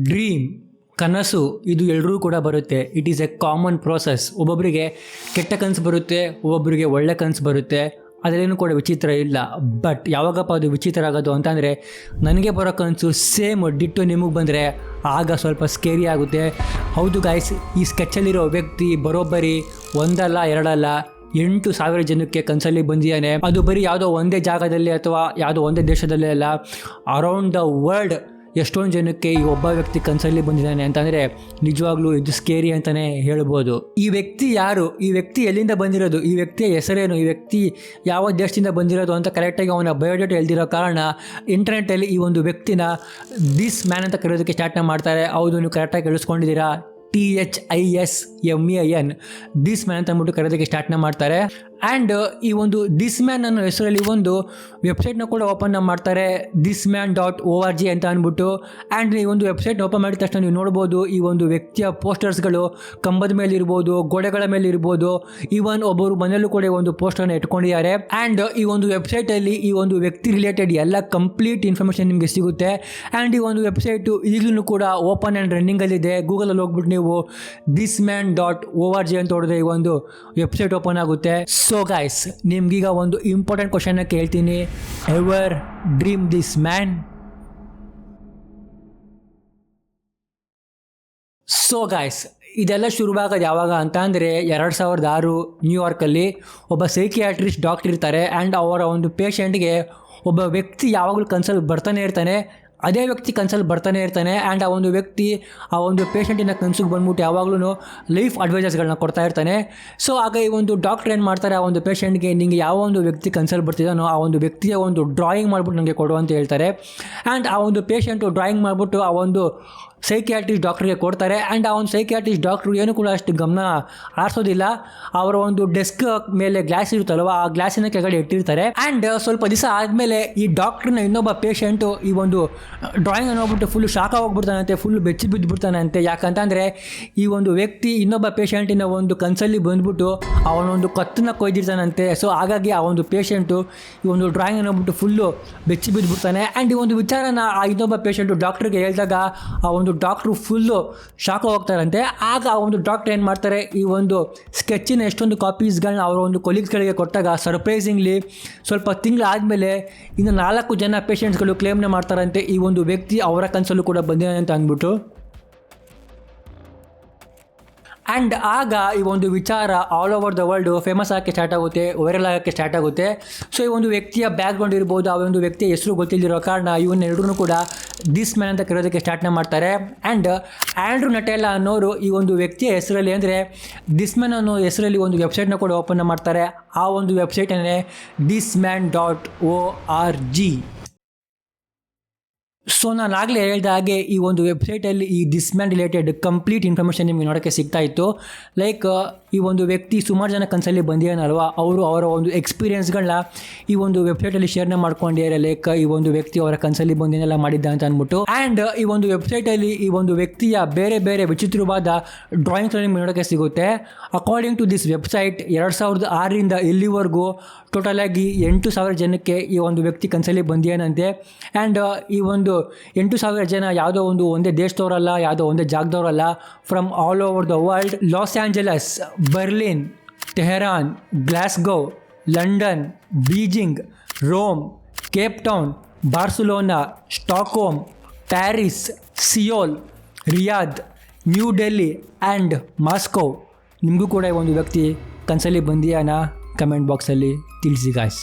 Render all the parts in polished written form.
Dream, ಕನಸು, ಇದು ಎಲ್ಲರೂ ಕೂಡ ಬರುತ್ತೆ. It is A common process. ಒಬ್ಬೊಬ್ಬರಿಗೆ ಕೆಟ್ಟ ಕನಸು ಬರುತ್ತೆ, ಒಬ್ಬೊಬ್ಬರಿಗೆ ಒಳ್ಳೆ ಕನಸು ಬರುತ್ತೆ. ಅದರೇನು ಕೂಡ ವಿಚಿತ್ರ ಇಲ್ಲ. ಬಟ್ ಯಾವಾಗಪ್ಪ ಅದು ವಿಚಿತ್ರ ಆಗೋದು ಅಂತಂದರೆ, ನನಗೆ ಬರೋ ಕನಸು ಸೇಮ್ ಡಿಟ್ಟು ನಿಮಗೆ ಬಂದರೆ ಆಗ ಸ್ವಲ್ಪ ಸ್ಕೇರಿ ಆಗುತ್ತೆ. ಹೌದು ಗಾಯ್ಸ್, ಈ ಸ್ಕೆಚ್ಚಲ್ಲಿರೋ ವ್ಯಕ್ತಿ ಬರೋಬ್ಬರಿ ಒಂದಲ್ಲ ಎರಡಲ್ಲ 8,000 ಜನಕ್ಕೆ ಕನಸಲ್ಲಿ ಬಂದಿದ್ದಾನೆ. ಅದು ಬರೀ ಯಾವುದೋ ಒಂದೇ ಜಾಗದಲ್ಲಿ ಅಥವಾ ಯಾವುದೋ ಒಂದೇ ದೇಶದಲ್ಲೇ ಅಲ್ಲ, ಅರೌಂಡ್ ದ ವರ್ಲ್ಡ್ ಎಷ್ಟೊಂದು ಜನಕ್ಕೆ ಈ ಒಬ್ಬ ವ್ಯಕ್ತಿ ಕನಸಲ್ಲಿ ಬಂದಿದ್ದಾನೆ ಅಂತಂದರೆ ನಿಜವಾಗ್ಲೂ ಇದು ಸ್ಕೇರಿ ಅಂತಲೇ ಹೇಳ್ಬೋದು. ಈ ವ್ಯಕ್ತಿ ಯಾರು, ಈ ವ್ಯಕ್ತಿ ಎಲ್ಲಿಂದ ಬಂದಿರೋದು, ಈ ವ್ಯಕ್ತಿಯ ಹೆಸರೇನು, ಈ ವ್ಯಕ್ತಿ ಯಾವ ದೇಶದಿಂದ ಬಂದಿರೋದು ಅಂತ ಕರೆಕ್ಟಾಗಿ ಅವನ ಬಯೋಡೇಟಾ ಎಳ್ದಿರೋ ಕಾರಣ ಇಂಟರ್ನೆಟ್ಟಲ್ಲಿ ಈ ಒಂದು ವ್ಯಕ್ತಿನ ದಿಸ್ ಮ್ಯಾನ್ ಅಂತ ಕರೆಯೋದಕ್ಕೆ ಸ್ಟಾರ್ಟ್ ಮಾಡ್ತಾರೆ. ಹೌದು, ನೀವು ಕರೆಕ್ಟಾಗಿ ಕೇಳಿಸ್ಕೊಂಡಿದ್ದೀರಾ. THISMAN, ದಿಸ್ ಮ್ಯಾನ್ ಅಂತ ಅಂದ್ಬಿಟ್ಟು ಕರೆಯೋದಕ್ಕೆ ಸ್ಟಾರ್ಟ್ ಮಾಡ್ತಾರೆ. ಆ್ಯಂಡ್ ಈ ಒಂದು ದಿಸ್ ಮ್ಯಾನ್ ಅನ್ನೋ ಹೆಸರಲ್ಲಿ ಒಂದು ವೆಬ್ಸೈಟ್ನ ಕೂಡ ಓಪನ್ ಮಾಡ್ತಾರೆ, thisman.org ಅಂತ ಅಂದ್ಬಿಟ್ಟು. ಆ್ಯಂಡ್ ಈ ಒಂದು ವೆಬ್ಸೈಟ್ನ ಓಪನ್ ಮಾಡಿದ ತಕ್ಷಣ ನೀವು ನೋಡ್ಬೋದು, ಈ ಒಂದು ವ್ಯಕ್ತಿಯ ಪೋಸ್ಟರ್ಸ್ಗಳು ಕಂಬದ ಮೇಲೆ ಇರ್ಬೋದು, ಗೋಡೆಗಳ ಮೇಲೆ ಇರ್ಬೋದು, ಈವನ್ ಒಬ್ಬರು ಮನೆಯಲ್ಲೂ ಕೂಡ ಒಂದು ಪೋಸ್ಟರ್ನ ಇಟ್ಕೊಂಡಿದ್ದಾರೆ. ಆ್ಯಂಡ್ ಈ ಒಂದು ವೆಬ್ಸೈಟಲ್ಲಿ ಈ ಒಂದು ವ್ಯಕ್ತಿ ರಿಲೇಟೆಡ್ ಎಲ್ಲ ಕಂಪ್ಲೀಟ್ ಇನ್ಫಾರ್ಮೇಷನ್ ನಿಮಗೆ ಸಿಗುತ್ತೆ. ಆ್ಯಂಡ್ ಈ ಒಂದು ವೆಬ್ಸೈಟು ಈಗಲೂ ಕೂಡ ಓಪನ್ ಆ್ಯಂಡ್ ರನ್ನಿಂಗಲ್ಲಿದೆ. ಗೂಗಲಲ್ಲಿ ಹೋಗ್ಬಿಟ್ಟು ನೀವು thisman.org ಅಂತ ಹೊಡೆದ್ರೆ ಈ ಒಂದು ವೆಬ್ಸೈಟ್ ಓಪನ್ ಆಗುತ್ತೆ. ಸೊ ಗೈಸ್, ನಿಮ್ಗೀಗ ಒಂದು ಇಂಪಾರ್ಟೆಂಟ್ ಕ್ವಶನ್ನ ಕೇಳ್ತೀನಿ. Ever dream this man? So guys, ಇದೆಲ್ಲ ಶುರುವಾಗೋದು ಯಾವಾಗ ಅಂತ ಅಂದರೆ 2006 ನ್ಯೂಯಾರ್ಕಲ್ಲಿ ಒಬ್ಬ ಸೈಕಿಯಾಟ್ರಿಸ್ಟ್ ಡಾಕ್ಟರ್ ಇರ್ತಾರೆ. ಆ್ಯಂಡ್ ಅವರ ಒಂದು ಪೇಷಂಟ್ಗೆ ಒಬ್ಬ ವ್ಯಕ್ತಿ ಯಾವಾಗಲೂ ಕನ್ಸಲ್ಟ್ ಬರ್ತಾನೆ ಇರ್ತಾನೆ. ಅದೇ ವ್ಯಕ್ತಿ ಕನ್ಸಲ್ಲಿ ಬರ್ತಾನೆ ಇರ್ತಾನೆ. ಆ್ಯಂಡ್ ಆ ಒಂದು ವ್ಯಕ್ತಿ ಆ ಒಂದು ಪೇಷಂಟಿನ ಕನ್ಸಿಗೆ ಬಂದ್ಬಿಟ್ಟು ಯಾವಾಗಲೂ ಲೈಫ್ ಅಡ್ವೈಸಸ್ಗಳನ್ನ ಕೊಡ್ತಾ ಇರ್ತಾನೆ. ಸೊ ಆಗ ಈ ಒಂದು ಡಾಕ್ಟರ್ ಏನು ಮಾಡ್ತಾರೆ, ಆ ಒಂದು ಪೇಷಂಟ್ಗೆ ನಿಮಗೆ ಯಾವ ಒಂದು ವ್ಯಕ್ತಿ ಕನ್ಸಲ್ಲಿ ಬರ್ತಿದ್ದಾನೋ ಆ ಒಂದು ವ್ಯಕ್ತಿಯ ಒಂದು ಡ್ರಾಯಿಂಗ್ ಮಾಡಿಬಿಟ್ಟು ನನಗೆ ಕೊಡು ಅಂತ ಹೇಳ್ತಾರೆ. ಆ್ಯಂಡ್ ಆ ಒಂದು ಪೇಷಂಟು ಡ್ರಾಯಿಂಗ್ ಮಾಡಿಬಿಟ್ಟು ಆ ಒಂದು ಸೈಕಿಯಾಟ್ರಿಸ್ಟ್ ಡಾಕ್ಟ್ರಿಗೆ ಕೊಡ್ತಾರೆ. ಆ್ಯಂಡ್ ಆ ಒಂದು ಸೈಕಿಯಾಟ್ರಿಸ್ಟ್ ಡಾಕ್ಟ್ರು ಏನು ಕೂಡ ಅಷ್ಟು ಗಮನ ಆರಿಸೋದಿಲ್ಲ. ಅವರ ಒಂದು ಡೆಸ್ಕ್ ಮೇಲೆ ಗ್ಲಾಸ್ ಇರುತ್ತಲ್ವ, ಆ ಗ್ಲಾಸಿನ ಕೆಳಗಡೆ ಇಟ್ಟಿರ್ತಾರೆ. ಆ್ಯಂಡ್ ಸ್ವಲ್ಪ ದಿವಸ ಆದಮೇಲೆ ಈ ಡಾಕ್ಟ್ರನ್ನ ಇನ್ನೊಬ್ಬ ಪೇಷಂಟು ಈ ಒಂದು ಡ್ರಾಯಿಂಗ್ ನೋಡ್ಬಿಟ್ಟು ಫುಲ್ ಶಾಕ್ ಹೋಗ್ಬಿಡ್ತಾನಂತೆ, ಫುಲ್ ಬೆಚ್ಚಿ ಬಿದ್ದುಬಿಡ್ತಾನಂತೆ. ಯಾಕಂತಂದರೆ ಈ ಒಂದು ವ್ಯಕ್ತಿ ಇನ್ನೊಬ್ಬ ಪೇಷಂಟಿನ ಒಂದು ಕನ್ಸಲ್ಲಿ ಬಂದ್ಬಿಟ್ಟು ಅವನೊಂದು ಕತ್ತನ್ನ ಕೊಯ್ದಿರ್ತಾನಂತೆ. ಸೊ ಹಾಗಾಗಿ ಆ ಒಂದು ಪೇಷಂಟು ಈ ಒಂದು ಡ್ರಾಯಿಂಗ್ ನೋಡ್ಬಿಟ್ಟು ಫುಲ್ಲು ಬೆಚ್ಚಿ ಬಿದ್ದುಬಿಡ್ತಾನೆ. ಆ್ಯಂಡ್ ಈ ಒಂದು ವಿಚಾರನ ಆ ಇನ್ನೊಬ್ಬ ಪೇಷಂಟು ಡಾಕ್ಟ್ರಿಗೆ ಹೇಳಿದಾಗ ಆ ಒಂದು ಡಾಕ್ಟ್ರು ಫುಲ್ಲು ಶಾಕ್ ಹೋಗ್ತಾರಂತೆ. ಆಗ ಆ ಒಂದು ಡಾಕ್ಟ್ರ್ ಏನು ಮಾಡ್ತಾರೆ, ಈ ಒಂದು ಸ್ಕೆಚ್ಚಿನ ಎಷ್ಟೊಂದು ಕಾಪೀಸ್ಗಳನ್ನ ಅವರ ಒಂದು ಕೊಲೀಗ್ಸ್ಗಳಿಗೆ ಕೊಟ್ಟಾಗ ಸರ್ಪ್ರೈಸಿಂಗ್ಲಿ ಸ್ವಲ್ಪ ತಿಂಗಳಾದಮೇಲೆ ಇನ್ನು 4 ಜನ ಪೇಷಂಟ್ಸ್ಗಳು ಕ್ಲೇಮ್ನ ಮಾಡ್ತಾರಂತೆ ಈ ಒಂದು ವ್ಯಕ್ತಿ ಅವರ ಕನಸಲ್ಲೂ ಕೂಡ ಬಂದಿದ್ದಾನೆ ಅಂತ ಅಂದ್ಬಿಟ್ಟು. ಆ್ಯಂಡ್ ಆಗ ಈ ಒಂದು ವಿಚಾರ all over the world famous ಆಗೋಕ್ಕೆ ಸ್ಟಾರ್ಟ್ ಆಗುತ್ತೆ, ವೈರಲ್ ಆಗೋಕ್ಕೆ ಸ್ಟಾರ್ಟ್ ಆಗುತ್ತೆ. ಸೊ ಈ ಒಂದು ವ್ಯಕ್ತಿಯ ಬ್ಯಾಕ್ಗ್ರೌಂಡ್ ಇರ್ಬೋದು, ಆ ಒಂದು ವ್ಯಕ್ತಿಯ ಹೆಸರು ಗೊತ್ತಿಲ್ಲದಿರೋ ಕಾರಣ ಇವನ್ನೆರಡೂ ಕೂಡ ದಿಸ್ ಮ್ಯಾನ್ ಅಂತ ಕರೆಯೋದಕ್ಕೆ ಸ್ಟಾರ್ಟ್ನ ಮಾಡ್ತಾರೆ. ಆ್ಯಂಡ್ ಆ್ಯಂಡ್ರೂ ನಟೆಲ್ಲಾ ಅನ್ನೋರು ಈ ಒಂದು ವ್ಯಕ್ತಿಯ ಹೆಸರಲ್ಲಿ ಅಂದರೆ ದಿಸ್ ಮ್ಯಾನ್ ಅನ್ನೋ ಹೆಸರಲ್ಲಿ ಒಂದು ವೆಬ್ಸೈಟ್ನ ಕೂಡ ಓಪನ್ ಮಾಡ್ತಾರೆ. ಆ ಒಂದು ವೆಬ್ಸೈಟನ್ನೇ thisman.org. ಸೊ ನಾನು ಆಗಲೇ ಹೇಳಿದ ಹಾಗೆ ಈ ಒಂದು ವೆಬ್ಸೈಟಲ್ಲಿ ಈ this man related complete information ನಿಮಗೆ ನೋಡೋಕ್ಕೆ ಸಿಗ್ತಾ ಇತ್ತು. ಲೈಕ್ ಈ ಒಂದು ವ್ಯಕ್ತಿ ಸುಮಾರು ಜನ ಕನಸಲ್ಲಿ ಬಂದಿದ್ದಾನಲ್ವ, ಅವರು ಅವರ ಒಂದು ಎಕ್ಸ್ಪೀರಿಯೆನ್ಸ್ಗಳನ್ನ ಈ ಒಂದು ವೆಬ್ಸೈಟಲ್ಲಿ ಶೇರ್ನ ಮಾಡ್ಕೊಂಡಿದ್ದಾರೆ. ಲೈಕ್ ಈ ಒಂದು ವ್ಯಕ್ತಿ ಅವರ ಕನಸಲ್ಲಿ ಬಂದಿನೆಲ್ಲ ಮಾಡಿದ್ದ ಅಂತ ಅಂದ್ಬಿಟ್ಟು. ಆ್ಯಂಡ್ ಈ ಒಂದು ವೆಬ್ಸೈಟಲ್ಲಿ ಈ ಒಂದು ವ್ಯಕ್ತಿಯ ಬೇರೆ ಬೇರೆ ವಿಚಿತ್ರವಾದ ಡ್ರಾಯಿಂಗ್ಸ್ ನಿಮಗೆ ನೋಡೋಕ್ಕೆ ಸಿಗುತ್ತೆ. ಅಕಾರ್ಡಿಂಗ್ ಟು ದಿಸ್ ವೆಬ್ಸೈಟ್ 2006 ಇಲ್ಲಿವರೆಗೂ ಟೋಟಲಾಗಿ 8,000 ಜನಕ್ಕೆ ಈ ಒಂದು ವ್ಯಕ್ತಿ ಕನಸಲ್ಲಿ ಬಂದಿಯಾನಂತೆ. ಆ್ಯಂಡ್ ಈ ಒಂದು 8,000 ಜನ ಯಾವುದೋ ಒಂದೇ ದೇಶದವರಲ್ಲ, ಯಾವುದೋ ಒಂದೇ ಜಾಗದವರಲ್ಲ, from all over the world. Los Angeles, Berlin, Tehran, Glasgow, London, Beijing, Rome, Cape Town, Barcelona, Stockholm, Paris, Seoul, Riyadh, New Delhi and Moscow. ನಿಮಗೂ ಕೂಡ ಒಂದು ವ್ಯಕ್ತಿ ಕನಸಲ್ಲಿ ಬಂದಿಯಾನ? ಕಮೆಂಟ್ ಬಾಕ್ಸಲ್ಲಿ ತಿಳಿಸಿ ಗಾಯ್ಸ್.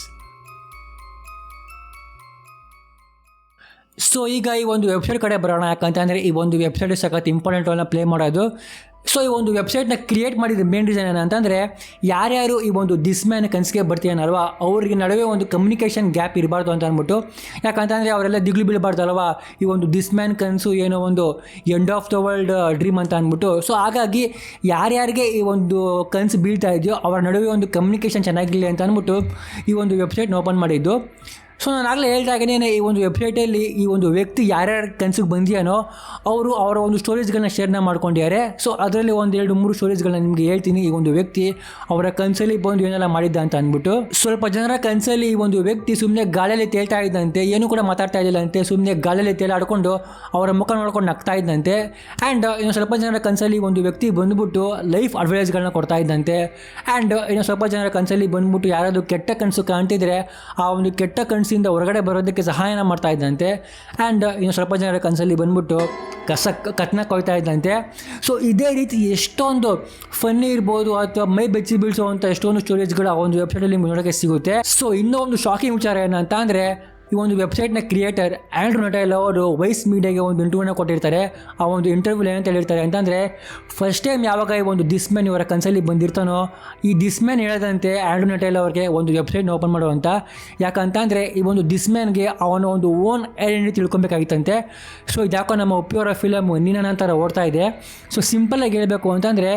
ಸೊ ಈಗ ಈ ಒಂದು ವೆಬ್ಸೈಟ್ ಕಡೆ ಬರೋಣ. ಯಾಕಂತಂದರೆ ಈ ಒಂದು ವೆಬ್ಸೈಟ್ ಸಖತ್ ಇಂಪಾರ್ಟೆಂಟ್ ರೋಲ್ನ ಪ್ಲೇ ಮಾಡೋದು. ಸೊ ಈ ಒಂದು ವೆಬ್ಸೈಟ್ನ ಕ್ರಿಯೇಟ್ ಮಾಡಿದ ಮೇನ್ ರೀಸನ್ ಏನಂತಂದರೆ, ಯಾರ್ಯಾರು ಈ ಒಂದು ದಿಸ್ ಮ್ಯಾನ್ ಕನಸಿಗೆ ಬರ್ತೀನಲ್ವ ಅವ್ರಿಗೆ ನಡುವೆ ಒಂದು ಕಮ್ಯುನಿಕೇಷನ್ ಗ್ಯಾಪ್ ಇರಬಾರ್ದು ಅಂತ ಅಂದ್ಬಿಟ್ಟು. ಯಾಕಂತಂದರೆ ಅವರೆಲ್ಲ ದಿಗ್ಲು ಬೀಳಬಾರ್ದಲ್ವ, ಈ ಒಂದು ದಿಸ್ ಮ್ಯಾನ್ ಕನಸು ಏನೋ ಒಂದು end of the world dream ಅಂತ ಅಂದ್ಬಿಟ್ಟು. ಸೊ ಹಾಗಾಗಿ ಯಾರ್ಯಾರಿಗೆ ಈ ಒಂದು ಕನಸು ಬೀಳ್ತಾ ಇದೆಯೋ ಅವರ ನಡುವೆ ಒಂದು ಕಮ್ಯುನಿಕೇಷನ್ ಚೆನ್ನಾಗಿರಲಿ ಅಂತ ಅಂದ್ಬಿಟ್ಟು ಈ ಒಂದು ವೆಬ್ಸೈಟ್ನ ಓಪನ್ ಮಾಡಿದ್ದು. ಸೊ ನಾನು ಆಗಲೇ ಹೇಳ್ದಾಗೇ ಈ ಒಂದು ವೆಬ್ಸೈಟಲ್ಲಿ ಈ ಒಂದು ವ್ಯಕ್ತಿ ಯಾರ್ಯಾರು ಕನಸಿಗೆ ಬಂದಿಯಾನೋ ಅವರು ಅವರ ಒಂದು ಸ್ಟೋರೀಸ್ಗಳನ್ನ ಶೇರ್ನ ಮಾಡ್ಕೊಂಡಿದ್ದಾರೆ. ಸೊ ಅದರಲ್ಲಿ 1-2-3 ಸ್ಟೋರೀಸ್ಗಳನ್ನ ನಿಮಗೆ ಹೇಳ್ತೀನಿ. ಈ ಒಂದು ವ್ಯಕ್ತಿ ಅವರ ಕನಸಲ್ಲಿ ಬಂದು ಏನೆಲ್ಲ ಮಾಡಿದ್ದ ಅಂತ ಅಂದ್ಬಿಟ್ಟು. ಸ್ವಲ್ಪ ಜನರ ಕನಸಲ್ಲಿ ಈ ಒಂದು ವ್ಯಕ್ತಿ ಸುಮ್ಮನೆ ಗಾಳಿಯಲ್ಲಿ ತೇಲ್ತಾ ಇದ್ದಂತೆ, ಏನು ಕೂಡ ಮಾತಾಡ್ತಾ ಇದ್ದಿಲ್ಲಂತೆ, ಸುಮ್ಮನೆ ಗಾಳಿಯಲ್ಲಿ ತೇಲಾಡ್ಕೊಂಡು ಅವರ ಮುಖ ನೋಡ್ಕೊಂಡು ನಗ್ತಾ ಇದ್ದಂತೆ. ಆ್ಯಂಡ್ ಇನ್ನು ಸ್ವಲ್ಪ ಜನರ ಕನಸಲ್ಲಿ ಒಂದು ವ್ಯಕ್ತಿ ಬಂದುಬಿಟ್ಟು ಲೈಫ್ ಅಡ್ವೈಸ್ಗಳನ್ನ ಕೊಡ್ತಾ ಇದ್ದಂತೆ. ಆ್ಯಂಡ್ ಇನ್ನು ಸ್ವಲ್ಪ ಜನರ ಕನಸಲ್ಲಿ ಬಂದುಬಿಟ್ಟು ಯಾರಾದರೂ ಕೆಟ್ಟ ಕನಸು ಕಾಣ್ತಿದ್ರೆ ಆ ಒಂದು ಕೆಟ್ಟ ಕನಸಿಂದ ಹೊರಗಡೆ ಬರೋದಕ್ಕೆ ಸಹಾಯನ ಮಾಡ್ತಾ ಇದ್ದಂತೆ. ಆ್ಯಂಡ್ ಇನ್ನು ಸ್ವಲ್ಪ ಜನರ ಕನಸಲ್ಲಿ ಬಂದ್ಬಿಟ್ಟು ಕತ್ನ ಕೊಯ್ತಾ ಇದ್ದಂತೆ. ಸೊ ಇದೇ ರೀತಿ ಎಷ್ಟೊಂದು ಫನ್ನಿ ಇರ್ಬೋದು ಅಥವಾ ಮೈ ಬೆಚ್ಚಿ ಬೀಳಿಸುವಂಥ ಎಷ್ಟೊಂದು ಸ್ಟೋರೀಸ್ಗಳು ಆ ಒಂದು ವೆಬ್ಸೈಟಲ್ಲಿ ನೋಡೋಕ್ಕೆ ಸಿಗುತ್ತೆ. ಸೊ ಇನ್ನೂ ಒಂದು ಶಾಕಿಂಗ್ ವಿಚಾರ ಏನಂತ ಅಂದರೆ, ಈ ಒಂದು ವೆಬ್ಸೈಟ್ನ ಕ್ರಿಯೇಟರ್ ಆ್ಯಂಡ್ರೂ ನಟೆಲ್ ಅವರು ವೈಸ್ ಮೀಡಿಯಾಗೆ ಒಂದು ಇಂಟರ್ವ್ಯೂನ ಕೊಟ್ಟಿರ್ತಾರೆ. ಆ ಒಂದು ಇಂಟರ್ವ್ಯೂಲಿ ಏನಂತ ಹೇಳಿರ್ತಾರೆ ಅಂತಂದರೆ, ಫಸ್ಟ್ ಟೈಮ್ ಯಾವಾಗ ಈ ಒಂದು ದಿಸ್ ಮ್ಯಾನ್ ಇವರ ಕನಸಲ್ಲಿ ಬಂದಿರ್ತಾನೋ, ಈ ದಿಸ್ ಮ್ಯಾನ್ ಹೇಳದಂತೆ ಆ್ಯಂಡ್ರೂ ನಟೆಲ್ ಅವ್ರಿಗೆ ಒಂದು ವೆಬ್ಸೈಟ್ನ ಓಪನ್ ಮಾಡುವಂಥ. ಯಾಕಂತಂದರೆ ಈ ಒಂದು ದಿಸ್ ಮ್ಯಾನ್ಗೆ ಅವನ ಒಂದು ಓನ್ ಐಡೆಂಟಿಟಿ ತಿಳ್ಕೊಬೇಕಾಗಿತ್ತಂತೆ. ಸೊ ಇದ್ಯಾಕೋ ನಮ್ಮ ಉಪ್ಪಿಯವರ ಫಿಲಮ್ ನಿನ್ನ ನಂತರ ಓಡ್ತಾ ಇದೆ. ಸೊ ಸಿಂಪಲ್ಲಾಗಿ ಹೇಳಬೇಕು ಅಂತಂದರೆ,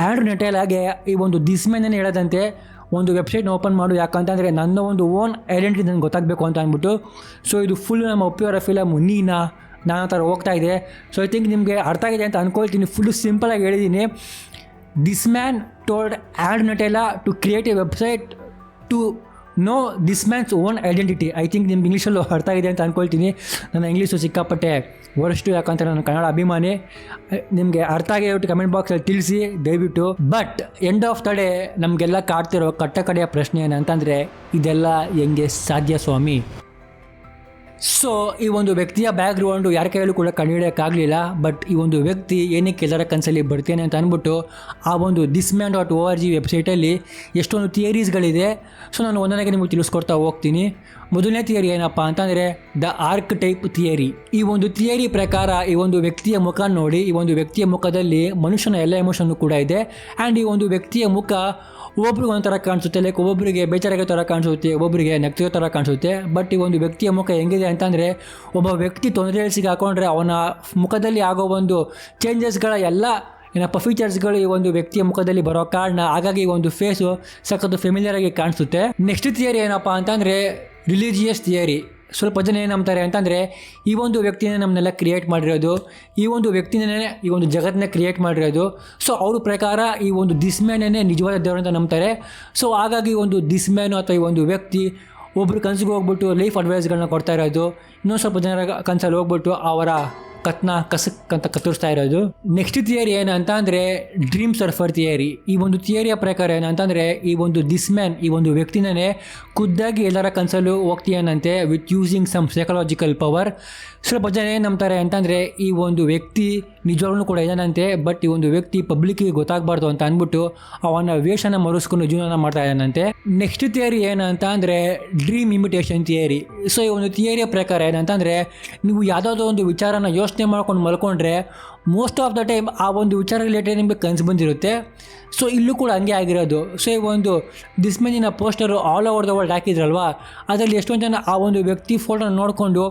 ಆ್ಯಂಡ್ರೂ ನಟೆಲ್ ಹಾಗೆ ಈ ಒಂದು ದಿಸ್ ಮ್ಯಾನನ್ನು ಹೇಳದಂತೆ ಒಂದು ವೆಬ್ಸೈಟ್ನ ಓಪನ್ ಮಾಡು, ಯಾಕಂತಂದರೆ ನನ್ನ ಒಂದು ಓನ್ ಐಡೆಂಟಿಟಿ ನನಗೆ ಗೊತ್ತಾಗಬೇಕು ಅಂತ ಅಂದ್ಬಿಟ್ಟು. ಸೊ ಇದು ಫುಲ್ ನಮ್ಮ ಉಪ್ಪಿಯವರ ಫಿಲಮ್ ನಾನು ಥರ ಹೋಗ್ತಾ ಇದೆ. ಸೊ ಐ ಥಿಂಕ್ ನಿಮಗೆ ಅರ್ಥ ಆಗಿದೆ ಅಂತ ಅಂದ್ಕೊಳ್ತೀನಿ. ಫುಲ್ಲು ಸಿಂಪಲಾಗಿ ಹೇಳಿದ್ದೀನಿ. This man told Andrew Natella to create a website to know this man's own identity. I think ನಿಮ್ಗೆ ಇಂಗ್ಲೀಷಲ್ಲೂ ಅರ್ಥ ಆಗಿದೆ ಅಂತ ಅಂದ್ಕೊಳ್ತೀನಿ. ನನ್ನ ಇಂಗ್ಲೀಷು ಸಿಕ್ಕಾಪಟ್ಟೆ ವರ್ಸ್ಟು, ಯಾಕಂತ ನಾನು ಕನ್ನಡ ಅಭಿಮಾನಿ. ನಿಮಗೆ ಅರ್ಥ ಆಗಿರೋ ಕಮೆಂಟ್ ಬಾಕ್ಸಲ್ಲಿ ತಿಳಿಸಿ ದಯವಿಟ್ಟು. But end of the day ನಮಗೆಲ್ಲ ಕಾಡ್ತಿರೋ ಕಟ್ಟಕಡೆಯ ಪ್ರಶ್ನೆ ಏನಂತಂದರೆ, ಇದೆಲ್ಲ ಹೆಂಗೆ ಸಾಧ್ಯ ಸ್ವಾಮಿ? ಸೊ ಈ ಒಂದು ವ್ಯಕ್ತಿಯ ಬ್ಯಾಕ್ಗ್ರೌಂಡು ಯಾರ ಕೈಯಲ್ಲೂ ಕೂಡ ಕಂಡುಹಿಡಿಯೋಕ್ಕಾಗಲಿಲ್ಲ. ಬಟ್ ಈ ಒಂದು ವ್ಯಕ್ತಿ ಏನಕ್ಕೆ ಎಲ್ಲರ ಕನಸಲ್ಲಿ ಬರ್ತೇನೆ ಅಂತ ಅಂದ್ಬಿಟ್ಟು ಆ ಒಂದು thisman.org ವೆಬ್ಸೈಟಲ್ಲಿ ಎಷ್ಟೊಂದು ಥಿಯರೀಸ್ಗಳಿದೆ. ಸೊ ನಾನು ಒಂದೊಂದಾಗಿ ನಿಮಗೆ ತಿಳಿಸ್ಕೊಡ್ತಾ ಹೋಗ್ತೀನಿ. ಮೊದಲನೇ ಥಿಯರಿ ಏನಪ್ಪ ಅಂತಂದರೆ ದ ಆರ್ಕ್ ಟೈಪ್ ಥಿಯರಿ. ಈ ಒಂದು ಥಿಯರಿ ಪ್ರಕಾರ ಈ ಒಂದು ವ್ಯಕ್ತಿಯ ಮುಖ ನೋಡಿ, ಈ ಒಂದು ವ್ಯಕ್ತಿಯ ಮುಖದಲ್ಲಿ ಮನುಷ್ಯನ ಎಲ್ಲ ಎಮೋಷನ್ನು ಕೂಡ ಇದೆ. ಆ್ಯಂಡ್ ಈ ಒಂದು ವ್ಯಕ್ತಿಯ ಮುಖ ಒಬ್ಬರಿಗೆ ಒಂಥರ ಕಾಣಿಸುತ್ತೆ, ಲೈಕ್ ಒಬ್ಬೊಬ್ಬರಿಗೆ ಬೇಜಾರಾಗೋ ಥರ ಕಾಣಿಸುತ್ತೆ, ಒಬ್ಬೊಬ್ಬರಿಗೆ ನಗ್ತಿರೋ ಥರ ಕಾಣಿಸುತ್ತೆ. ಬಟ್ ಈ ಒಂದು ವ್ಯಕ್ತಿಯ ಮುಖ ಹೆಂಗಿದೆ ಅಂತಂದರೆ, ಒಬ್ಬ ವ್ಯಕ್ತಿ ತೊಂದರೆಯಲ್ಲಿ ಸಿಗಾಕೊಂಡ್ರೆ ಅವನ ಮುಖದಲ್ಲಿ ಆಗೋ ಒಂದು ಚೇಂಜಸ್ಗಳ ಎಲ್ಲ ಫೀಚರ್ಸ್ಗಳು ಈ ಒಂದು ವ್ಯಕ್ತಿಯ ಮುಖದಲ್ಲಿ ಬರೋ ಕಾರಣ ಹಾಗಾಗಿ ಈ ಒಂದು ಫೇಸು ಸಖತ್ತು ಫೆಮಿಲಿಯರ್ ಆಗಿ ಕಾಣಿಸುತ್ತೆ. ನೆಕ್ಸ್ಟ್ ಥಿಯರಿ ಏನಪ್ಪ ಅಂತಂದರೆ ರಿಲಿಜಿಯಸ್ ಥಿಯರಿ. ಸ್ವಲ್ಪ ಜನ ಏನು ನಂಬ್ತಾರೆ ಅಂತಂದರೆ, ಈ ಒಂದು ವ್ಯಕ್ತಿನೇ ನಮ್ಮನ್ನೆಲ್ಲ ಕ್ರಿಯೇಟ್ ಮಾಡಿರೋದು, ಈ ಒಂದು ವ್ಯಕ್ತಿನೇ ಈ ಒಂದು ಜಗತ್ತನ್ನ ಕ್ರಿಯೇಟ್ ಮಾಡಿರೋದು. ಸೊ ಅವ್ರ ಪ್ರಕಾರ ಈ ಒಂದು ದಿಸ್ ಮ್ಯಾನೇ ನಿಜವಾದ ದೇವರು ಅಂತ ನಂಬ್ತಾರೆ. ಸೊ ಹಾಗಾಗಿ ಒಂದು ದಿಸ್ ಮ್ಯಾನು ಅಥವಾ ಈ ಒಂದು ವ್ಯಕ್ತಿ ಒಬ್ಬರು ಕನಸಿಗೆ ಹೋಗ್ಬಿಟ್ಟು ಲೈಫ್ ಅಡ್ವೈಸ್ಗಳನ್ನ ಕೊಡ್ತಾ ಇರೋದು, ಇನ್ನೊಂದು ಸ್ವಲ್ಪ ಜನರ ಕನಸಲ್ಲಿ ಹೋಗ್ಬಿಟ್ಟು ಅವರ ಕಸಕ್ಕಂತ ಕತ್ತರಿಸ್ತಾ ಇರೋದು. ನೆಕ್ಸ್ಟ್ ಥಿಯರಿ ಏನಂತ ಅಂದರೆ ಡ್ರೀಮ್ ಸರ್ಫರ್ ಥಿಯರಿ. ಈ ಒಂದು ಥಿಯರಿಯ ಪ್ರಕಾರ ಏನಂತಂದರೆ, ಈ ಒಂದು ದಿಸ್ ಮ್ಯಾನ್ ಈ ಒಂದು ವ್ಯಕ್ತಿನೇ ಖುದ್ದಾಗಿ ಎಲ್ಲರ ಕನಸಲ್ಲೂ ಹೋಗ್ತೀಯಾನಂತೆ with using some psychological power. ಸ್ವಲ್ಪ ಜನ ಏನು ನಂಬ್ತಾರೆ ಅಂತಂದರೆ, ಈ ಒಂದು ವ್ಯಕ್ತಿ ನಿಜವಾಗ್ಲೂ ಕೂಡ ಇದ್ದಾನಂತೆ. ಬಟ್ ಈ ಒಂದು ವ್ಯಕ್ತಿ ಪಬ್ಲಿಕ್ಕಿಗೆ ಗೊತ್ತಾಗಬಾರ್ದು ಅಂತ ಅಂದ್ಬಿಟ್ಟು ಅವನ ವೇಷನ ಮರೆಸ್ಕೊಂಡು ಜೀವನ ಮಾಡ್ತಾ ಇದ್ದಾನಂತೆ. ನೆಕ್ಸ್ಟ್ ಥಿಯರಿ ಏನಂತ ಅಂದರೆ ಡ್ರೀಮ್ ಇಮಿಟೇಷನ್ ಥಿಯರಿ. ಸೊ ಈ ಒಂದು ಥಿಯರಿಯ ಪ್ರಕಾರ ಏನಂತಂದರೆ, ನೀವು ಯಾವುದಾದ್ರೂ ಒಂದು ವಿಚಾರನ ಯೋಚನೆ ಮಾಡ್ಕೊಂಡು ಮಲ್ಕೊಂಡ್ರೆ ಮೋಸ್ಟ್ ಆಫ್ ದ ಟೈಮ್ ಆ ಒಂದು ವಿಚಾರ ರಿಲೇಟೆಡ್ ನಿಮಗೆ ಕನಸು ಬಂದಿರುತ್ತೆ. ಸೊ ಇಲ್ಲೂ ಕೂಡ ಹಂಗೆ ಆಗಿರೋದು. ಸೊ ಈ ಒಂದು ದಿಸ್ ಮ್ಯಾನಿನ poster all over the world ಹಾಕಿದ್ರಲ್ವ, ಅದರಲ್ಲಿ ಎಷ್ಟೊಂದು ಜನ ಆ ಒಂದು ವ್ಯಕ್ತಿ ಫೋಟೋನ ನೋಡಿಕೊಂಡು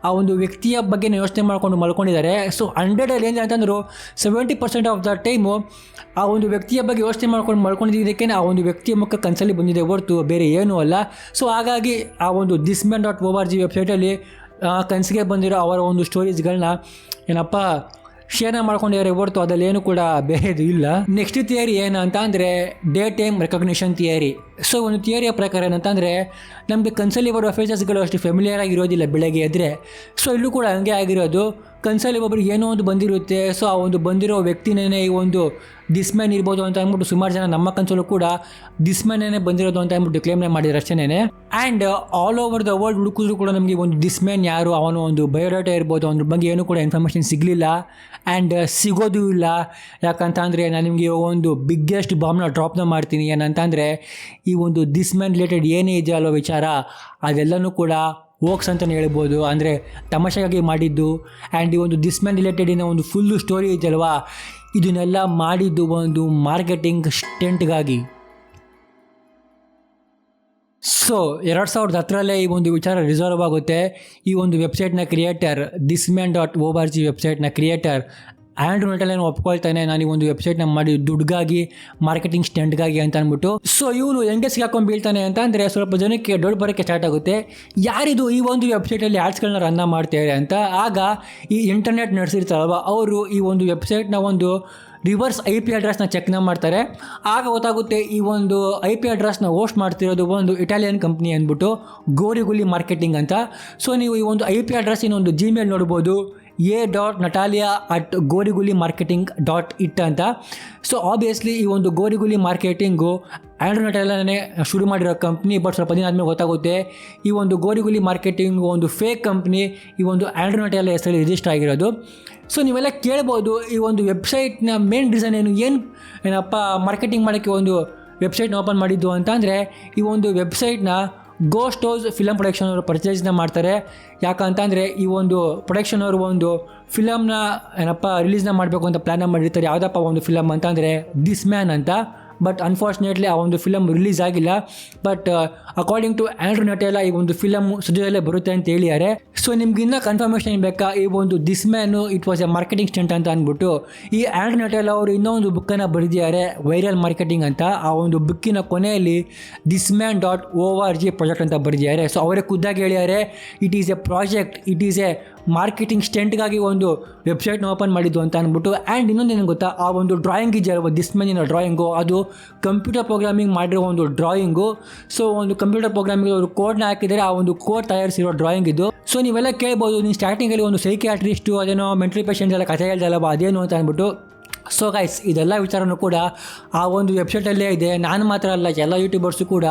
ಆ ಒಂದು ವ್ಯಕ್ತಿಯ ಬಗ್ಗೆ ಯೋಚನೆ ಮಾಡ್ಕೊಂಡು ಮಲ್ಕೊಂಡಿದ್ದಾರೆ. ಸೊ 100ಅಲ್ಲಿ ಏನು ಅಂತಂದ್ರು 70% ಆಫ್ ದ ಟೈಮು ಆ ಒಂದು ವ್ಯಕ್ತಿಯ ಬಗ್ಗೆ ಯೋಚನೆ ಮಾಡ್ಕೊಂಡು ಮಲ್ಕೊಂಡಿದ್ದಕ್ಕೆ ಆ ಒಂದು ವ್ಯಕ್ತಿಯ ಮುಖ ಕನಸಲ್ಲಿ ಬಂದಿದೆ ಹೊರತು ಬೇರೆ ಏನೂ ಅಲ್ಲ. ಸೊ ಹಾಗಾಗಿ ಆ ಒಂದು thisman.org ವೆಬ್ಸೈಟಲ್ಲಿ ಕನಸಿಗೆ ಬಂದಿರೋ ಅವರ ಒಂದು ಸ್ಟೋರೀಸ್ಗಳನ್ನ ಶೇರ್ನ ಮಾಡ್ಕೊಂಡಿದ್ದಾರೆ ಹೊರತು ಅದರಲ್ಲಿ ಏನು ಕೂಡ ಬೇರೆದು ಇಲ್ಲ. ನೆಕ್ಸ್ಟ್ ಥಿಯರಿ ಏನಂತ ಅಂದರೆ day time recognition theory. So ಒಂದು ಥಿಯರಿಯ ಪ್ರಕಾರ ಏನಂತಂದರೆ, ನಮಗೆ ಕನಸಲ್ಲಿ ಬರೋ ಫೇಸಸ್ಗಳು ಅಷ್ಟು ಫೆಮಿಲಿಯರ್ ಆಗಿರೋದಿಲ್ಲ ಬೆಳಗ್ಗೆ ಎದ್ದರೆ. ಸೊ ಇಲ್ಲೂ ಕೂಡ ಹಂಗೆ ಆಗಿರೋದು. ಕನಸಲ್ಲಿ ಒಬ್ಬರಿಗೆ ಏನೋ ಒಂದು ಬಂದಿರುತ್ತೆ. ಸೊ ಆ ಒಂದು ಬಂದಿರೋ ವ್ಯಕ್ತಿನೇ ಈ ಒಂದು ದಿಸ್ ಮ್ಯಾನ್ ಇರ್ಬೋದು ಅಂತ ಅಂದ್ಬಿಟ್ಟು ಸುಮಾರು ಜನ ನಮ್ಮ ಕನಸಲ್ಲೂ ಕೂಡ ದಿಸ್ ಮ್ಯಾನೇ ಬಂದಿರೋದು ಅಂತ ಅಂದ್ಬಿಟ್ಟು ಕ್ಲೇಮ್ನೇ ಮಾಡಿದ್ರು ಅಷ್ಟೇನೆ. And all over the world ಹುಡುಕಿದ್ರು ಕೂಡ ನಮಗೆ ಒಂದು ದಿಸ್ ಮ್ಯಾನ್ ಯಾರು, ಅವನ ಒಂದು ಬಯೋಡಾಟಾ ಇರ್ಬೋದು, ಅದ್ರ ಬಗ್ಗೆ ಏನೂ ಕೂಡ ಇನ್ಫಾರ್ಮೇಷನ್ ಸಿಗಲಿಲ್ಲ. ಆ್ಯಂಡ್ ಸಿಗೋದು ಇಲ್ಲ. ಯಾಕಂತ ಅಂದರೆ ನಾನು ನಿಮಗೆ ಒಂದು ಬಿಗ್ಗೆಸ್ಟ್ ಬಾಂಬ್ನ ಡ್ರಾಪ್ನ ಮಾಡ್ತೀನಿ. ಏನಂತಂದರೆ, ಈ ಒಂದು ದಿಸ್ ಮ್ಯಾನ್ ರಿಲೇಟೆಡ್ ಏನೇ ಇದೆ ಅಲ್ವ ವಿಚಾರ, ಅದೆಲ್ಲನೂ ಕೂಡ ಹೋಗ್ಸ್ ಅಂತಲೇ ಹೇಳ್ಬೋದು. ಅಂದರೆ ತಮಾಷೆಗಾಗಿ ಮಾಡಿದ್ದು. ಆ್ಯಂಡ್ ಈ ಒಂದು ದಿಸ್ ಮ್ಯಾನ್ ರಿಲೇಟೆಡಿನ ಒಂದು ಫುಲ್ಲು ಸ್ಟೋರಿ ಇದೆಯಲ್ವಾ, ಇದನ್ನೆಲ್ಲ ಮಾಡಿದ್ದು ಒಂದು ಮಾರ್ಕೆಟಿಂಗ್ ಸ್ಟೆಂಟ್ಗಾಗಿ. ಸೊ 2010 ಈ ಒಂದು ವಿಚಾರ ರಿಸರ್ವ್ ಆಗುತ್ತೆ. ಈ ಒಂದು ವೆಬ್ಸೈಟ್ನ ಕ್ರಿಯೇಟರ್ thisman.org ವೆಬ್ಸೈಟ್ನ ಕ್ರಿಯೇಟರ್ ಆ್ಯಂಡ್ರೂ ನಟೇಲಾ ಒಪ್ಕೊಳ್ತಾನೆ, ನಾನು ಈ ಒಂದು ವೆಬ್ಸೈಟ್ನ ಮಾಡಿ ದುಡ್ಗಾಗಿ, ಮಾರ್ಕೆಟಿಂಗ್ ಸ್ಟಂಟ್ಗಾಗಿ ಅಂತ ಅಂದ್ಬಿಟ್ಟು. ಸೊ ಇವನು ಹೆಂಗೆ ಸಿಗಾಕೊಂಡು ಬೀಳ್ತಾನೆ ಅಂತ ಅಂದರೆ ಸ್ವಲ್ಪ ಜನಕ್ಕೆ ಡೌಟ್ ಬರೋಕ್ಕೆ ಸ್ಟಾರ್ಟ್ ಆಗುತ್ತೆ, ಯಾರಿದು ಈ ಒಂದು ವೆಬ್ಸೈಟಲ್ಲಿ ಆ್ಯಡ್ಸ್ಗಳನ್ನ ರನ್ ಮಾಡ್ತಾರೆ ಅಂತ. ಆಗ ಈ ಇಂಟರ್ನೆಟ್ ನಡೆಸಿರ್ತಾರಲ್ವ ಅವರು ಈ ಒಂದು ವೆಬ್ಸೈಟ್ನ ಒಂದು ರಿವರ್ಸ್ IP ಅಡ್ರೆಸ್ನ ಚೆಕ್ನ ಮಾಡ್ತಾರೆ. ಆಗ ಗೊತ್ತಾಗುತ್ತೆ ಈ ಒಂದು IP ಅಡ್ರೆಸ್ನ ಹೋಸ್ಟ್ ಮಾಡ್ತಿರೋದು ಒಂದು ಇಟಾಲಿಯನ್ ಕಂಪ್ನಿ ಅಂದ್ಬಿಟ್ಟು, ಗೋರಿಗುಲಿ ಮಾರ್ಕೆಟಿಂಗ್ ಅಂತ. ಸೊ ನೀವು ಈ ಒಂದು IP ಅಡ್ರೆಸ್ ಇನ್ನೊಂದು Gmail ನೋಡ್ಬೋದು, a.natalia@gorigulimarketing.it ಅಂತ. ಸೊ ಆಬ್ವಿಯಸ್ಲಿ ಈ ಒಂದು ಗೋರಿಗುಲಿ ಮಾರ್ಕೆಟಿಂಗು ಆ್ಯಂಡ್ರೂ ನಟೇಲಾನೇ ಶುರು ಮಾಡಿರೋ ಕಂಪ್ನಿ. ಬಟ್ ಸ್ವಲ್ಪ ದಿನ ಆದಮೇಲೆ ಗೊತ್ತಾಗುತ್ತೆ ಈ ಒಂದು ಗೋರಿಗುಲಿ ಮಾರ್ಕೆಟಿಂಗು ಒಂದು ಫೇಕ್ ಕಂಪ್ನಿ, ಈ ಒಂದು ಆ್ಯಂಡ್ರೂ ನಟೇಲಾ ಹೆಸರಲ್ಲಿ ರಿಜಿಸ್ಟರ್ ಆಗಿರೋದು. ಸೊ ನೀವೆಲ್ಲ ಕೇಳ್ಬೋದು, ಈ ಒಂದು ವೆಬ್ಸೈಟ್ನ ಮೇನ್ ರೀಸನ್ ಏನಪ್ಪ ಮಾರ್ಕೆಟಿಂಗ್ ಮಾಡೋಕ್ಕೆ ಒಂದು ವೆಬ್ಸೈಟ್ನ ಓಪನ್ ಮಾಡಿದ್ದು ಅಂತ ಅಂದರೆ, ಈ ಒಂದು ವೆಬ್ಸೈಟ್ನ ಗೋಸ್ಟ್ ಹೌಸ್ ಫಿಲಮ್ ಪ್ರೊಡಕ್ಷನ್ ಅವರು ಪರ್ಚೇಸ್ನ ಮಾಡ್ತಾರೆ. ಯಾಕಂತಂದರೆ ಈ ಒಂದು ಪ್ರೊಡಕ್ಷನ್ ಅವರು ಒಂದು ಫಿಲಮ್ನ ರಿಲೀಸ್ನ ಮಾಡಬೇಕು ಅಂತ ಪ್ಲ್ಯಾನ್ ಮಾಡಿರ್ತಾರೆ. ಯಾವುದಪ್ಪ ಒಂದು ಫಿಲಮ್ ಅಂತಂದರೆ ದಿಸ್ ಮ್ಯಾನ್ ಅಂತ. ಬಟ್ ಅನ್ಫಾರ್ಚುನೇಟ್ಲಿ ಆ ಒಂದು ಫಿಲಮ್ ರಿಲೀಸ್ ಆಗಿಲ್ಲ. ಬಟ್ ಅಕಾರ್ಡಿಂಗ್ ಟು ಆ್ಯಂಡ್ರೂ ನಟೇಲಾ ಈ ಒಂದು ಫಿಲಮ್ ಸದ್ಯದಲ್ಲೇ ಬರುತ್ತೆ ಅಂತ ಹೇಳಿದ್ದಾರೆ. ಸೊ ನಿಮ್ಗೆ ಇನ್ನೂ ಕನ್ಫರ್ಮೇಷನ್ ಬೇಕಾ ಈ ಒಂದು this man it was a marketing stunt ಅಂತ ಅಂದ್ಬಿಟ್ಟು, ಈ ಆ್ಯಂಡ್ರೂ ನಟೇಲಾ ಅವರು ಇನ್ನೊಂದು ಬುಕ್ಕನ್ನು ಬರೆದಿದ್ದಾರೆ, ವೈರಲ್ ಮಾರ್ಕೆಟಿಂಗ್ ಅಂತ. ಆ ಒಂದು ಬುಕ್ಕಿನ ಕೊನೆಯಲ್ಲಿ thisman.org ಪ್ರಾಜೆಕ್ಟ್ ಅಂತ ಬರೆದಿದ್ದಾರೆ. ಸೊ ಅವರೇ ಖುದ್ದಾಗಿ ಹೇಳಿದ್ದಾರೆ, it is a project, it is a marketing ಸ್ಟೆಂಟ್ಗಾಗಿ ಒಂದು ವೆಬ್ಸೈಟ್ನ ಓಪನ್ ಮಾಡಿದ್ದು ಅಂತ ಅಂದ್ಬಿಟ್ಟು. ಆ್ಯಂಡ್ ಇನ್ನೊಂದೇನು ಗೊತ್ತಾ, ಆ ಒಂದು ಡ್ರಾಯಿಂಗ್ ಇದೆಯಲ್ವ ದಿಸ್ ಮ್ಯಾನಿನ ಡ್ರಾಯಿಂಗು, ಅದು ಕಂಪ್ಯೂಟರ್ ಪ್ರೋಗ್ರಾಮಿಂಗ್ ಮಾಡಿರೋ ಒಂದು ಡ್ರಾಯಿಂಗು. ಸೊ ಒಂದು ಕಂಪ್ಯೂಟರ್ ಪ್ರೋಗ್ರಾಮಿಂಗ್ ಅವರು ಕೋಡ್ನ ಹಾಕಿದರೆ, ಆ ಒಂದು ಕೋಡ್ ತಯಾರಿಸಿರೋ ಡ್ರಾಯಿಂಗ್ ಇದು. ಸೊ ನೀವೆಲ್ಲ ಕೇಳ್ಬೋದು, ನೀವು ಸ್ಟಾರ್ಟಿಂಗಲ್ಲಿ ಒಂದು ಸೈಕಿಯಾಟ್ರಿಸ್ಟು ಅದೇನೋ ಮೆಂಟಲ್ ಪೇಷಂಟ್ಸ್ ಎಲ್ಲ ಕಥೆ ಹೇಳ್ದಲ್ಲವ ಅದೇನು ಅಂತ ಅಂದ್ಬಿಟ್ಟು. ಸೊ ಗೈಸ್, ಇದೆಲ್ಲ ವಿಚಾರನೂ ಕೂಡ ಆ ಒಂದು ವೆಬ್ಸೈಟಲ್ಲೇ ಇದೆ. ನಾನು ಮಾತ್ರ ಅಲ್ಲ, ಎಲ್ಲ ಯೂಟ್ಯೂಬರ್ಸು ಕೂಡ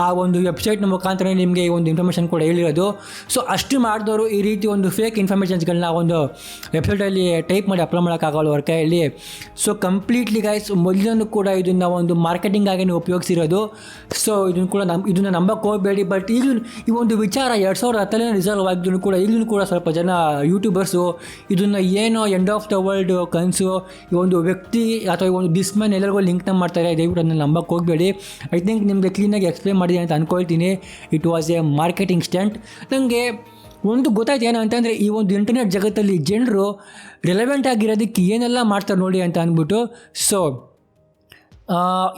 ಆ ಒಂದು ವೆಬ್ಸೈಟ್ನ ಮುಖಾಂತರ ನಿಮಗೆ ಈ ಒಂದು ಇನ್ಫಾರ್ಮೇಷನ್ ಕೂಡ ಹೇಳಿರೋದು. ಸೊ ಅಷ್ಟು ಮಾಡಿದವರು ಈ ರೀತಿ ಒಂದು ಫೇಕ್ ಇನ್ಫಾರ್ಮೇಷನ್ಸ್ಗಳನ್ನ ಒಂದು ವೆಬ್ಸೈಟಲ್ಲಿ ಟೈಪ್ ಮಾಡಿ ಅಪ್ಲೋಡ್ ಮಾಡೋಕ್ಕಾಗಲ್ಲ ಅವ್ರ ಕೈಯಲ್ಲಿ. ಸೊ ಕಂಪ್ಲೀಟ್ಲಿ ಗೈಸ್, ಮೊದಲನ್ನು ಕೂಡ ಇದನ್ನು ಒಂದು ಮಾರ್ಕೆಟಿಂಗ್ ಆಗೇ ಉಪಯೋಗಿಸಿರೋದು. ಸೊ ಇದನ್ನು ನಂಬಕ್ಕೆ ಹೋಗಬೇಡಿ. ಬಟ್ ಈಗಲೂ ಈ ಒಂದು ವಿಚಾರ 2010 ರಿಸಲ್ವ್ ಆಗಿದ್ದು ಕೂಡ ಈಗಲೂ ಕೂಡ ಸ್ವಲ್ಪ ಜನ ಯೂಟ್ಯೂಬರ್ಸು ಇದನ್ನು ಏನೋ ಎಂಡ್ ಆಫ್ ದ ವರ್ಲ್ಡ್ ಕನಸು, ಈ ಒಂದು ವ್ಯಕ್ತಿ ಅಥವಾ ಈ ಒಂದು ದಿಸ್ ಮ್ಯಾನ್ ಎಲ್ಲರಿಗೂ ಲಿಂಕ್ನ ಮಾಡ್ತಾರೆ. ದಯವಿಟ್ಟು ಅದನ್ನು ನಂಬಕ್ಕೆ ಹೋಗಬೇಡಿ. ಐ ಥಿಂಕ್ ನಿಮಗೆ ಕ್ಲೀನಾಗಿ ಎಕ್ಸ್ಪ್ಲೇನ್ ಮಾಡಿದೆ ಅಂತ ಅಂದ್ಕೊಳ್ತೀನಿ. It was a marketing stunt. ನನಗೆ ಒಂದು ಗೊತ್ತಾಯ್ತು ಏನು ಅಂತಂದರೆ, ಈ ಒಂದು ಇಂಟರ್ನೆಟ್ ಜಗತ್ತಲ್ಲಿ ಜನರು ರಿಲೆವೆಂಟ್ ಆಗಿರೋದಕ್ಕೆ ಏನೆಲ್ಲ ಮಾಡ್ತಾರೆ ನೋಡಿ ಅಂತ ಅಂದ್ಬಿಟ್ಟು. ಸೊ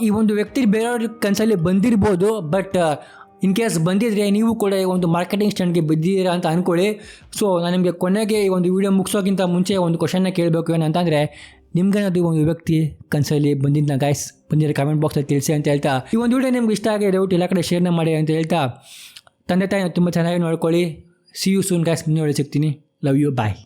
ಈ ಒಂದು ವ್ಯಕ್ತಿ ಬೇರೆಯವ್ರ ಕನಸಲ್ಲಿ ಬಂದಿರ್ಬೋದು, ಬಟ್ ಇನ್ ಕೇಸ್ ಬಂದಿದ್ದರೆ ನೀವು ಕೂಡ ಈ ಒಂದು ಮಾರ್ಕೆಟಿಂಗ್ ಸ್ಟಂಟ್ಗೆ ಬಿದ್ದಿದ್ದೀರಾ ಅಂತ ಅಂದ್ಕೊಳ್ಳಿ. ಸೊ ನಾನು ನಿಮಗೆ ಕೊನೆಗೆ ಈ ಒಂದು ವಿಡಿಯೋ ಮುಗಿಸೋಕ್ಕಿಂತ ಮುಂಚೆ ಒಂದು ಕ್ವಶನ್ನ ಕೇಳಬೇಕು ಏನಂತಂದರೆ, ನಿಮ್ಗೇನಾದ್ರು ಈ ಒಂದು ವ್ಯಕ್ತಿ ಕನಸಲ್ಲಿ ಬಂದಿದ್ದನ್ನ ಗೈಸ್ ಬಂದಿರೋ ಕಮೆಂಟ್ ಬಾಕ್ಸಲ್ಲಿ ತಿಳಿಸಿ ಅಂತ ಹೇಳ್ತಾ, ಈ ಒಂದು ವಿಡಿಯೋ ನಿಮ್ಗೆ ಇಷ್ಟ ಆಗಿದೆ ದಯವಿಟ್ಟು ಎಲ್ಲ ಕಡೆ ಶೇರ್ನ ಮಾಡಿ ಅಂತ ಹೇಳ್ತಾ, ತಂದೆ ತಾಯಿ ತುಂಬ ಚೆನ್ನಾಗಿ ನೋಡ್ಕೊಳ್ಳಿ. ಸಿ ಯು ಸೂನ್ ಗೈಸ್, ಮುಂದೆ ಸಿಗ್ತೀನಿ. Love you, bye.